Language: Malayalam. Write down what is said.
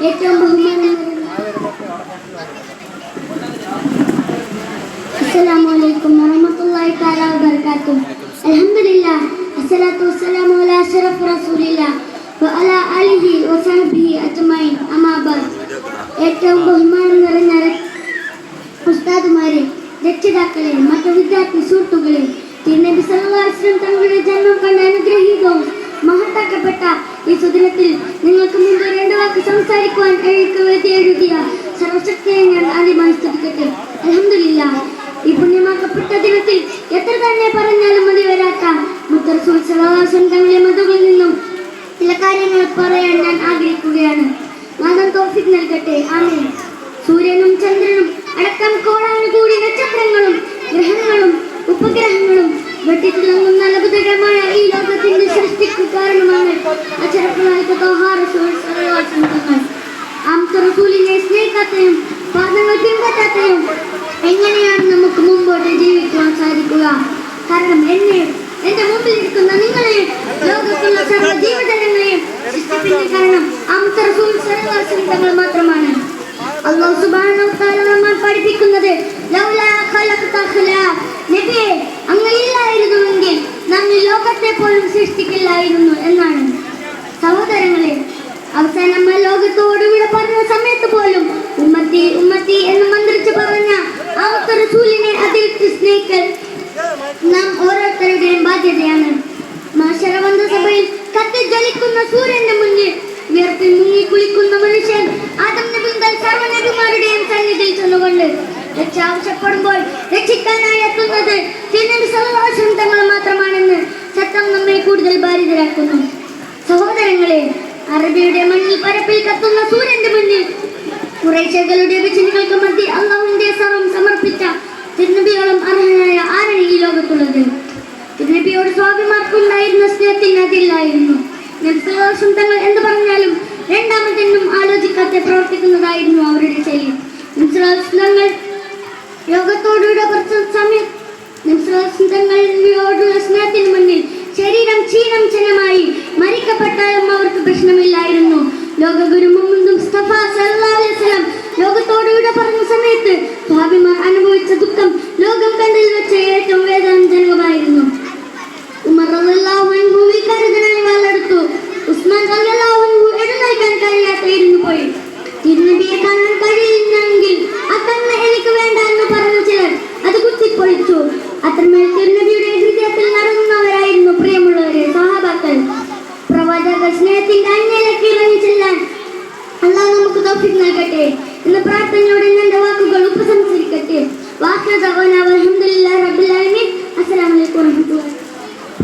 ഏറ്റവും ബഹുമാനം അസ്സലാമു അലൈക്കും വറഹ്മത്തുള്ളാഹി തആല വബറകാതുഹു. അൽഹംദുലില്ലാഹ് വസ്സലാത്തു വസ്സലാമു അലാ അശ്റഫി റസൂലില്ലാഹ് വഅലാ ആലിഹി വസഹ്ബിഹി അജ്മഈൻ. അമ്മാ ബഅദ്. ഏറ്റവും ബഹുമാനം നിറഞ്ഞ ഉസ്താദുമാരെ, രക്ഷിതാക്കളെ, മറ്റു വിദ്യാർത്ഥി സുഹൃത്തുക്കളെ, തിരുനബി സല്ലല്ലാഹു അലൈഹി വസല്ലം തങ്ങളുടെ ജന്മം കണ്ട അനുഗ്രഹീതവും മഹത്താക്കപ്പെട്ട ഈ സുദിനത്തിൽ നിങ്ങൾക്ക് മുമ്പ് രണ്ട് വാക്ക് സംസാരിക്കുവാൻ എനിക്ക് വേണ്ടി എഴുതിയ സർവശക്തിയെ ഞാൻ ആദ്യമായി സ്തുതിക്കട്ടെ. അൽഹംദുലില്ലാഹ്. ഈ പുണ്യമാക്കപ്പെട്ട ദിനത്തിൽ എത്ര തന്നെ പറഞ്ഞാലും മതി വരാത്ത മുത്ത് റസൂൽ സല്ലല്ലാഹു അലൈഹി വസല്ലം തങ്ങളുടെ മധുകളിൽ നിന്നും ചില കാര്യങ്ങൾ പറയാൻ ഞാൻ ആഗ്രഹിക്കുകയാണ്. നാഥൻ തൗഫീഖ് നൽകട്ടെ. ആമീൻ. സൂര്യനും ചന്ദ്രനും അടക്കം കോടാനുകൂടി നക്ഷത്രങ്ങളും ഗ്രഹങ്ങളും ഉപഗ്രഹങ്ങളും വെട്ടിത്തിളങ്ങുന്ന അത്ഭുതകരമായ ഈ ലോകത്തിന്റെ സൃഷ്ടിക്ക് കാരണമാണ് റസൂലിനെ സ്നേഹിക്കാത്തയും പാദങ്ങൾ പിൻപറ്റാത്തയും എങ്ങനെയാണ് നമുക്ക് മുമ്പോട്ട് ജീവിക്കുവാൻ സാധിക്കുക? കാരണം എന്റെ മുമ്പിൽ ഇരിക്കുന്ന നിങ്ങളെയും ലോകത്തുള്ള സർവ്വ ജീവജാലങ്ങളെയും സൃഷ്ടിപ്പിന്റെ കാരണം റസൂൽ തങ്ങൾ മാത്രമാണ്. അല്ലാഹു സുബ്ഹാനഹു വ തആല നമ്മെ പഠിപ്പിക്കുന്നത് ലൗലാ നബിയെ, അങ്ങയില്ലായിരുന്നുവെങ്കിൽ നമ്മെ ലോകത്തെ പോലും സൃഷ്ടിക്കില്ലായിരുന്നു എന്നാണ്. സഹോദരങ്ങളെ, അവസാനം നമ്മൾ ലോകത്തോട് വിട പറഞ്ഞ സമയത്ത് പോലും ഉമ്മത്തി ഉമ്മത്തി എന്ന് മന്ത്രിച്ച് പറഞ്ഞ ആ റസൂലിനെ അതിർത്തി സ്നേഹിക്കൽ നാം ഓരോരുത്തരുടെയും ബാധ്യതയാണ്. മാശറവന്ത സഭയിൽ കത്തിജ്വലിക്കുന്ന സൂര്യന്റെ മുന്നിൽ ഉയർത്തി മുങ്ങി കുളിക്കുന്ന മനുഷ്യൻ ആദം നബി മുതൽ സർവ്വ നബിമാരുടെയും സന്നിധിയിൽ ചെന്നുകൊണ്ട് രക്ഷ ആവശ്യപ്പെടുമ്പോൾ രക്ഷിക്കാനായി എത്തുന്നത് തിരുനബി സല്ലല്ലാഹു അലൈഹി വസല്ലം തങ്ങൾ മാത്രമാണെന്ന് സത്യം നമ്മെ കൂടുതൽ ബാധിതരാക്കുന്നു. സഹോദരങ്ങളെ, അറബിയുടെ മണ്ണിൽ പരപ്പിൽ കത്തുന്ന സൂര്യന്റെ മുന്നിൽ ഖുറൈശികളുടെ വിചിന്തകൾക്ക് മധ്യേ അല്ലാഹുവിന്റെ സർവ്വം സമർപ്പിച്ച തിരുനബിയോളം അർഹനായ ആരാണ് ഈ ലോകത്തുള്ളത്? തിരുനബിയോട് സ്വാഭിമാർക്കുണ്ടായിരുന്ന സ്നേഹത്തിന് അതില്ലായിരുന്നു. നബി സല്ലല്ലാഹു അലൈഹി വസല്ലം തങ്ങൾ എന്ത് പറഞ്ഞാലും രണ്ടാമതൊന്നും ആലോചിക്കാതെ പ്രവർത്തിക്കുന്നതായിരുന്നു അവരുടെ ശൈലി. നബി സല്ലല്ലാഹു അലൈഹി വസല്ലം തങ്ങൾ ലോകത്തോടുള്ള സമയം തങ്ങളോടുള്ള സ്നേഹത്തിന് മുന്നിൽ ശരീരം ക്ഷീണം ക്ഷണമായി മരിക്കപ്പെട്ടാലും അവർക്ക് പ്രശ്നമില്ലായിരുന്നു. ലോകഗുരു മുഹമ്മദ് മുസ്തഫ സല്ലല്ലാഹു അലൈഹി വസല്ലം ലോകത്തോട് വിട പറഞ്ഞ സമയത്ത് സ്വഹാബിമാർ അനുഭവിച്ച ദുഃഖം ലോകം കണ്ടതിൽ വെച്ച് ഏറ്റവും വേദനാജനകമായിരുന്നു. ഉമർ റളിയല്ലാഹു അൻഹു വികാരജനായി വാളെടുത്തു. ഉസ്മാൻ റളിയല്ലാഹു അൻഹു എഴുന്നേൽക്കാൻ കഴിയാതെ ഇരുന്നു പോയി. തിരുനബിയെ കാണാൻ കഴിയില്ലെങ്കിൽ ആ കണ്ണ് എനിക്ക് വേണ്ട എന്ന് പറഞ്ഞ ചിലർ അത് കുത്തിപ്പൊളിച്ചു. അത്രമേൽ തിരുനബിയുടെ ഹൃദയത്തിൽ നടന്നവരായിരുന്നു പ്രിയമുള്ളവരെ, സഹാബാക്കൾ. പ്രവാചക സ്നേഹത്തിന്റെ അന്യയിലേക്ക് ഇറങ്ങി ചെല്ലാൻ അല്ലാഹു നമുക്ക് തൗഫീഖ് നൽകട്ടെ. ഇന്ന് പ്രാർത്ഥനയോടെ എന്റെ വാക്ക്